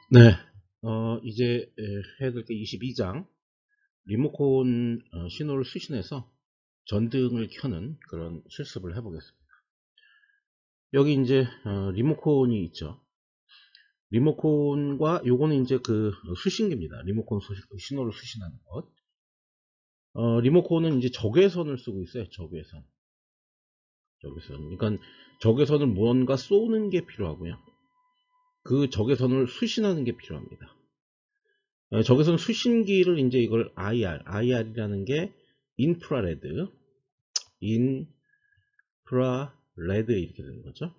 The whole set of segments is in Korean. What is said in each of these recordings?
네. 이제 해야 될 게 22장 리모컨 신호를 수신해서 전등을 켜는 그런 실습을 해보겠습니다. 여기 이제 리모컨이 있죠. 리모컨과 요거는 이제 그 수신기입니다. 리모컨 신호를 수신하는 것. 리모컨은 이제 적외선을 쓰고 있어요. 적외선. 적외선. 그러니까 적외선을 무언가 쏘는 게 필요하고요. 그 적외선을 수신하는 게 필요합니다. 적외선 수신기를 이제 이걸 IR이라는 게 인프라레드, 인프라레드 이렇게 되는 거죠.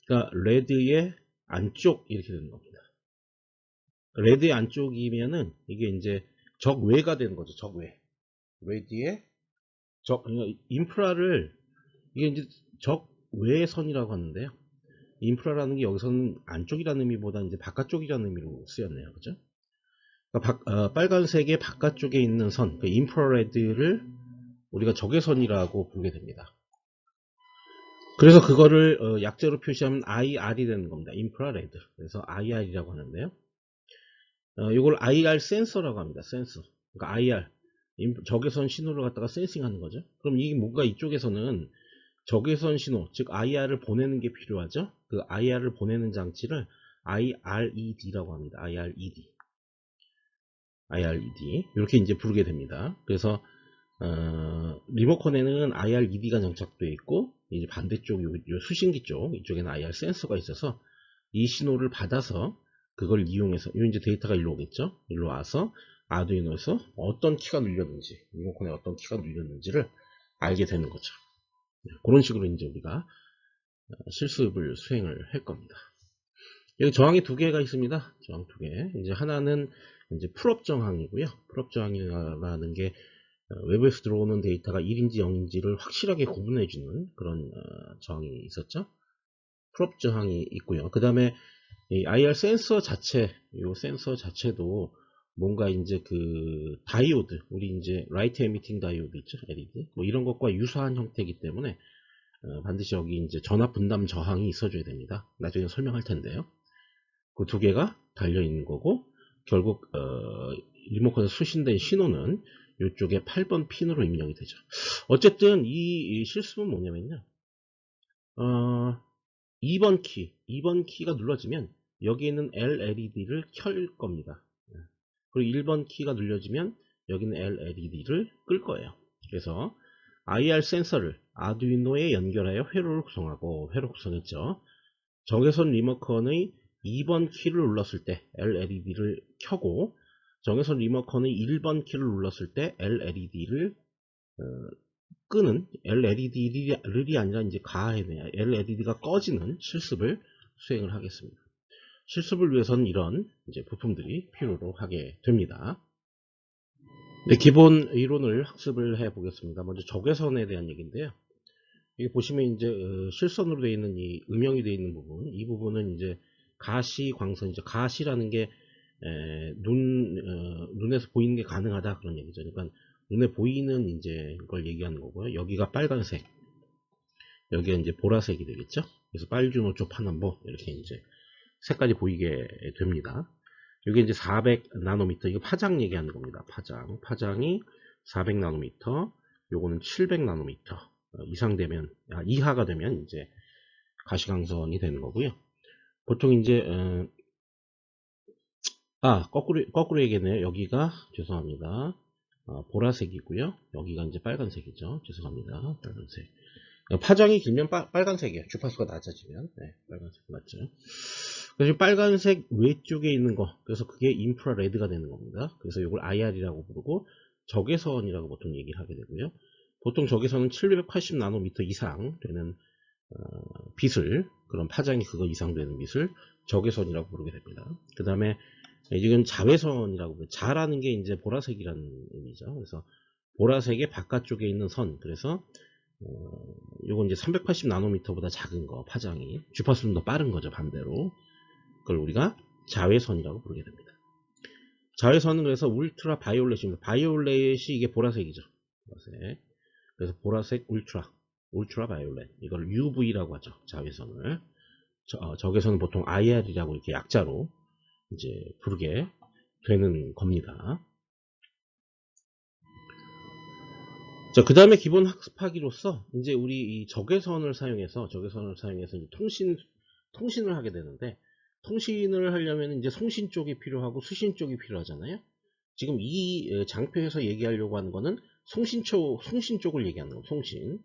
그러니까 레드의 안쪽 이렇게 되는 겁니다. 레드의 안쪽이면은 이게 이제 적외가 되는 거죠. 적외. 레드의 그러니까 인프라를 이게 이제 적외선이라고 하는데요. 인프라라는 게 여기서는 안쪽이라는 의미보다 이제 바깥쪽이라는 의미로 쓰였네요. 그죠? 그러니까 빨간색의 바깥쪽에 있는 선, 그 인프라레드를 우리가 적외선이라고 부르게 됩니다. 그래서 그거를 약자로 표시하면 IR이 되는 겁니다. 인프라레드. 그래서 IR이라고 하는데요. 이걸 IR 센서라고 합니다. 센서. 그러니까 IR 적외선 신호를 갖다가 센싱하는 거죠. 그럼 이게 뭔가 이쪽에서는 적외선 신호, 즉 IR을 보내는 게 필요하죠. 그 IR을 보내는 장치를 IRED라고 합니다. IRED. IRED 이렇게 이제 부르게 됩니다. 그래서 리모컨에는 IRED가 장착되어 있고 이제 반대쪽 요 수신기 쪽 이쪽에는 IR 센서가 있어서 이 신호를 받아서 그걸 이용해서 이 이제 데이터가 일로 오겠죠. 일로 와서 아두이노에서 어떤 키가 눌렸는지 리모컨에 어떤 키가 눌렸는지를 알게 되는 거죠. 그런 식으로 이제 우리가 실습을 수행을 할 겁니다. 여기 저항이 두 개가 있습니다. 저항 두 개. 이제 하나는 이제 풀업 저항이고요. 풀업 저항이라는 게 외부에서 들어오는 데이터가 1인지 0인지를 확실하게 구분해주는 그런 저항이 있었죠. 풀업 저항이 있고요. 그 다음에 이 IR 센서 자체, 이 센서 자체도 뭔가 이제 그 다이오드, 우리 이제 라이트 에미팅 다이오드 있죠, LED, 뭐 이런 것과 유사한 형태이기 때문에 반드시 여기 이제 전압 분담 저항이 있어줘야 됩니다. 나중에 설명할 텐데요. 그 두 개가 달려 있는 거고 결국 리모컨에 수신된 신호는 이쪽에 8번 핀으로 입력이 되죠. 어쨌든 이 실습은 뭐냐면요. 2번 키가 눌러지면 여기 있는 LED를 켤 겁니다. 그리고 1번 키가 눌려지면 여기는 LED를 끌 거예요. 그래서 IR 센서를 아두이노에 연결하여 회로를 구성하고 회로 구성했죠. 적외선 리모컨의 2번 키를 눌렀을 때 LED를 켜고 적외선 리모컨의 1번 키를 눌렀을 때 LED를 끄는 LED를 아니라 이제 가해내야 LED가 꺼지는 실습을 수행을 하겠습니다. 실습을 위해서는 이런 이제 부품들이 필요로 하게 됩니다. 네, 기본 이론을 학습을 해 보겠습니다. 먼저 적외선에 대한 얘기인데요. 여기 보시면 이제 실선으로 되어 있는 이 음영이 되어 있는 부분, 이 부분은 이제 가시 광선이죠. 가시라는 게 눈에서 보이는 게 가능하다 그런 얘기죠. 그러니까 눈에 보이는 이제 걸 얘기하는 거고요. 여기가 빨간색, 여기가 이제 보라색이 되겠죠. 그래서 빨주노초 파남보 이렇게 이제 색깔이 보이게 됩니다. 여기 이제 400 나노미터, 이거 파장 얘기하는 겁니다. 파장이 400 나노미터, 요거는 700 나노미터 이상 되면, 이하가 되면 이제 가시광선이 되는 거고요. 보통 이제 거꾸로 얘기했네요. 여기가 죄송합니다. 보라색이고요. 여기가 이제 빨간색이죠. 죄송합니다. 빨간색. 파장이 길면 빨간색이에요. 주파수가 낮아지면. 네, 빨간색 맞죠. 그래서 빨간색 외쪽에 있는 거, 그래서 그게 인프라레드가 되는 겁니다. 그래서 이걸 IR이라고 부르고 적외선이라고 보통 얘기를 하게 되고요. 보통 적외선은 780 나노미터 이상 되는 빛을, 그런 파장이 그거 이상 되는 빛을 적외선이라고 부르게 됩니다. 그 다음에 이건 자외선이라고 부르죠. 자라는 게 이제 보라색이라는 의미죠. 그래서 보라색의 바깥쪽에 있는 선, 그래서 요건 이제 380 나노미터보다 작은 거, 파장이 주파수는 더 빠른 거죠. 반대로 그걸 우리가 자외선이라고 부르게 됩니다. 자외선은 그래서 울트라 바이올렛입니다. 바이올렛이 이게 보라색이죠. 보라색. 그래서 보라색 울트라 바이올렛, 이걸 UV라고 하죠. 자외선을. 적외선은 보통 IR이라고 이렇게 약자로 이제 부르게 되는 겁니다. 자, 그 다음에 기본 학습하기로서 이제 우리 이 적외선을 사용해서 이제 통신을 하게 되는데, 통신을 하려면 이제 송신 쪽이 필요하고 수신 쪽이 필요하잖아요. 지금 이 장표에서 얘기하려고 하는 거는 송신 쪽을 얘기하는 거예요. 송신.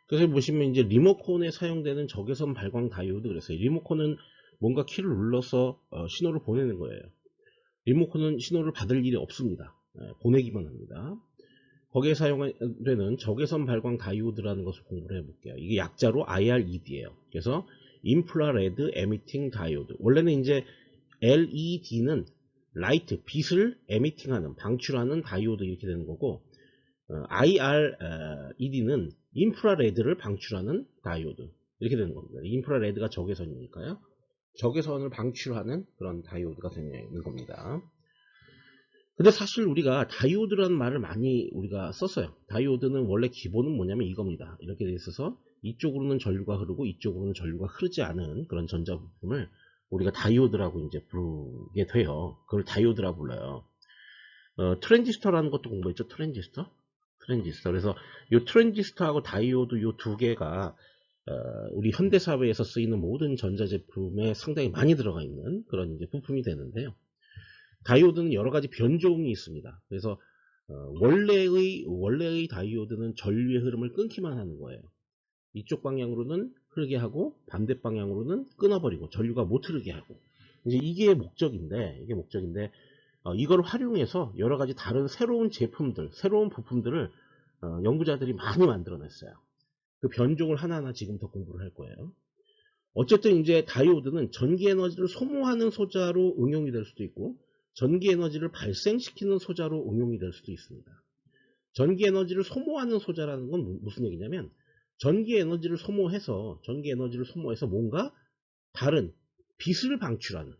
그래서 보시면 이제 리모컨에 사용되는 적외선 발광 다이오드, 그랬어요. 리모컨은 뭔가 키를 눌러서 신호를 보내는 거예요. 리모컨은 신호를 받을 일이 없습니다. 보내기만 합니다. 거기에 사용되는 적외선 발광 다이오드라는 것을 공부를 해볼게요. 이게 약자로 IRED예요. 그래서 인프라레드 에미팅 다이오드. 원래는 이제 LED는 라이트, 빛을 에미팅하는, 방출하는 다이오드 이렇게 되는 거고, IRED는 인프라레드를 방출하는 다이오드 이렇게 되는 겁니다. 인프라레드가 적외선이니까요. 적외선을 방출하는 그런 다이오드가 되는 겁니다. 근데 사실 우리가 다이오드라는 말을 많이 우리가 썼어요. 다이오드는 원래 기본은 뭐냐면 이겁니다. 이렇게 돼 있어서 이쪽으로는 전류가 흐르고 이쪽으로는 전류가 흐르지 않은 그런 전자부품을 우리가 다이오드라고 이제 부르게 돼요. 그걸 다이오드라고 불러요. 트랜지스터라는 것도 공부했죠. 트랜지스터. 그래서 이 트랜지스터하고 다이오드 이 두 개가 우리 현대사회에서 쓰이는 모든 전자제품에 상당히 많이 들어가 있는 그런 이제 부품이 되는데요. 다이오드는 여러 가지 변종이 있습니다. 그래서 원래의 다이오드는 전류의 흐름을 끊기만 하는 거예요. 이쪽 방향으로는 흐르게 하고 반대 방향으로는 끊어버리고 전류가 못 흐르게 하고, 이제 이게 목적인데 이걸 활용해서 여러 가지 다른 새로운 제품들, 새로운 부품들을 연구자들이 많이 만들어냈어요. 그 변종을 하나하나 지금부터 공부를 할 거예요. 어쨌든 이제 다이오드는 전기 에너지를 소모하는 소자로 응용이 될 수도 있고, 전기 에너지를 발생시키는 소자로 응용이 될 수도 있습니다. 전기 에너지를 소모하는 소자라는 건 무슨 얘기냐면, 전기 에너지를 소모해서 뭔가 다른 빛을 방출하는,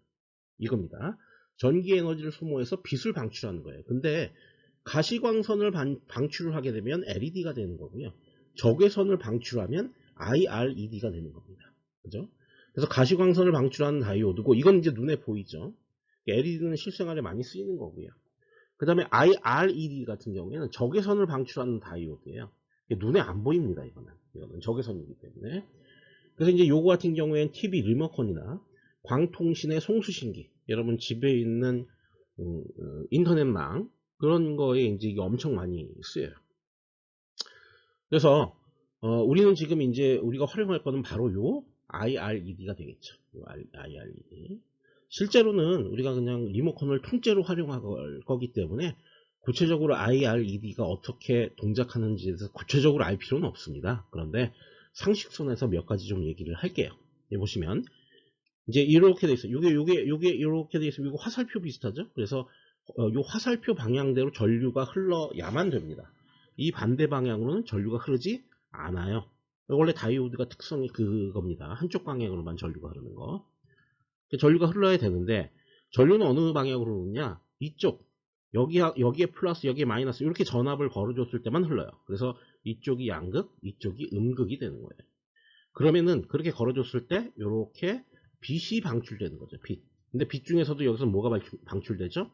이겁니다. 전기 에너지를 소모해서 빛을 방출하는 거예요. 근데 가시광선을 방출을 하게 되면 LED가 되는 거고요. 적외선을 방출하면 IRED가 되는 겁니다. 그죠? 그래서 가시광선을 방출하는 다이오드고, 이건 이제 눈에 보이죠. LED는 실생활에 많이 쓰이는 거고요. 그 다음에 IRED 같은 경우에는 적외선을 방출하는 다이오드예요. 눈에 안 보입니다. 이거는 적외선이기 때문에. 그래서 이제 요거 같은 경우에는 TV 리모컨이나 광통신의 송수신기, 여러분 집에 있는 인터넷망 그런 거에 이제 이게 엄청 많이 쓰여요. 그래서 우리는 지금 이제 우리가 활용할 거는 바로 요 IRED가 되겠죠. 요 IRED. 실제로는 우리가 그냥 리모컨을 통째로 활용할 거기 때문에 구체적으로 IRED가 어떻게 동작하는지에 대해서 구체적으로 알 필요는 없습니다. 그런데 상식선에서 몇 가지 좀 얘기를 할게요. 여기 보시면 이제 이렇게 돼 있어요. 요게 이렇게 돼 있으면 이거 화살표 비슷하죠? 그래서 요 화살표 방향대로 전류가 흘러야만 됩니다. 이 반대 방향으로는 전류가 흐르지 않아요. 원래 다이오드가 특성이 그겁니다. 한쪽 방향으로만 전류가 흐르는 거. 전류가 흘러야 되는데, 전류는 어느 방향으로 흐르느냐? 이쪽, 여기에 플러스, 여기에 마이너스, 이렇게 전압을 걸어줬을 때만 흘러요. 그래서 이쪽이 양극, 이쪽이 음극이 되는 거예요. 그러면은 그렇게 걸어줬을 때 이렇게 빛이 방출되는 거죠. 빛. 근데 빛 중에서도 여기서 뭐가 방출되죠?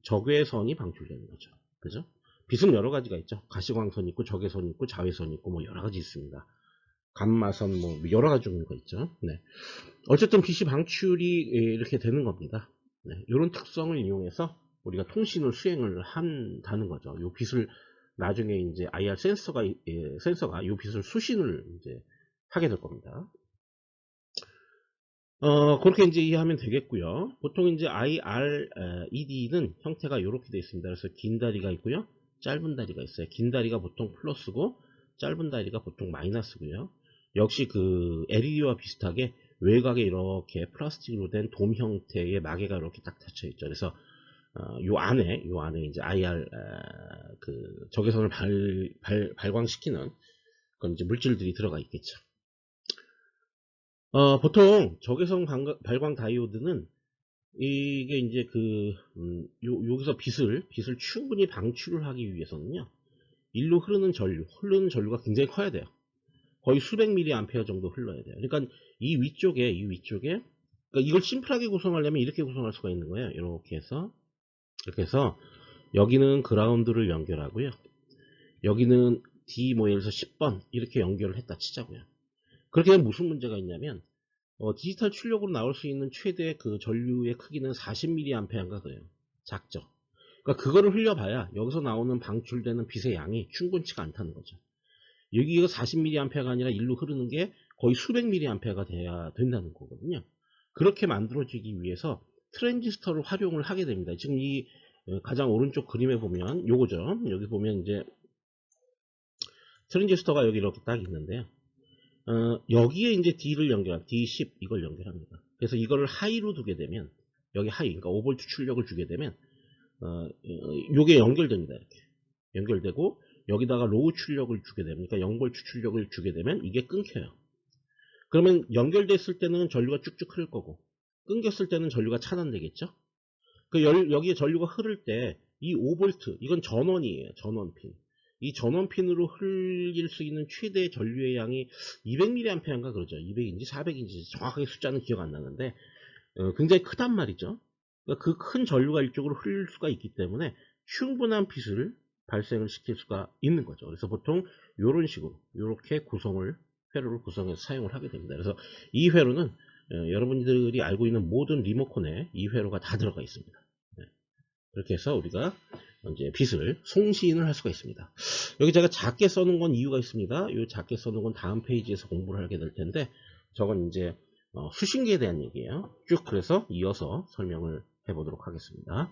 적외선이 방출되는 거죠. 그죠? 빛은 여러 가지가 있죠. 가시광선이 있고 적외선이 있고 자외선이 있고 뭐 여러 가지 있습니다. 감마선 뭐 여러 가지 종류가 있죠. 네. 어쨌든 빛이 방출이 이렇게 되는 겁니다. 네. 이런 특성을 이용해서 우리가 통신을 수행을 한다는 거죠. 이 빛을 나중에 이제 IR 센서가 이 빛을 수신을 이제 하게 될 겁니다. 그렇게 이제 이해하면 되겠고요. 보통 이제 IRED는 형태가 이렇게 되어 있습니다. 그래서 긴 다리가 있고요. 짧은 다리가 있어요. 긴 다리가 보통 플러스고 짧은 다리가 보통 마이너스고요. 역시 그 LED와 비슷하게 외곽에 이렇게 플라스틱으로 된 돔 형태의 마개가 이렇게 딱 닫혀 있죠. 그래서 요 안에 이제 IR 그 적외선을 발광시키는 그런 이제 물질들이 들어가 있겠죠. 보통 적외선 발광 다이오드는 이게 이제 여기서 빛을 충분히 방출을 하기 위해서는요, 일로 흐르는 전류가 굉장히 커야 돼요. 거의 수백 mA 정도 흘러야 돼요. 그러니까 이 위쪽에 그러니까 이걸 심플하게 구성하려면 이렇게 구성할 수가 있는 거예요. 이렇게 해서 여기는 그라운드를 연결하고요. 여기는 D 뭐 예를 들어서 10번 이렇게 연결을 했다 치자고요. 그렇게 되면 무슨 문제가 있냐면 디지털 출력으로 나올 수 있는 최대 그 전류의 크기는 40mA인가 그래요. 작죠. 그러니까 그거를 흘려봐야 여기서 나오는 방출되는 빛의 양이 충분치가 않다는 거죠. 여기가 40mA가 아니라 일로 흐르는 게 거의 수백 mA가 돼야 된다는 거거든요. 그렇게 만들어지기 위해서 트랜지스터를 활용을 하게 됩니다. 지금 이 가장 오른쪽 그림에 보면 요거죠. 여기 보면 이제 트랜지스터가 여기 이렇게 딱 있는데요. 여기에 이제 D를 연결한 D10 이걸 연결합니다. 그래서 이거를 하이로 두게 되면 여기 하이, 그러니까 5V 출력을 주게 되면 요게 연결됩니다. 이렇게 연결되고 여기다가 로우 출력을 주게 됩니다. 그러니까 0V 출력을 주게 되면 이게 끊겨요. 그러면 연결됐을 때는 전류가 쭉쭉 흐를 거고 끊겼을 때는 전류가 차단되겠죠. 여기에 전류가 흐를 때 이 5V 이건 전원이에요. 전원핀. 이 전원핀으로 흘릴 수 있는 최대 전류의 양이 200mA인가 그러죠. 200인지 400인지 정확하게 숫자는 기억 안 나는데 굉장히 크단 말이죠. 그러니까 그 큰 전류가 이쪽으로 흘릴 수가 있기 때문에 충분한 빛을 발생을 시킬 수가 있는 거죠. 그래서 보통 이런 식으로 이렇게 회로를 구성해서 사용을 하게 됩니다. 그래서 이 회로는 여러분들이 알고 있는 모든 리모컨에 이 회로가 다 들어가 있습니다. 그렇게 해서 우리가 이제 빛을 송시인을 할 수가 있습니다. 여기 제가 작게 써놓은 건 이유가 있습니다. 이 작게 써놓은 건 다음 페이지에서 공부를 하게 될 텐데 저건 이제 수신기에 대한 얘기예요. 쭉 그래서 이어서 설명을 해보도록 하겠습니다.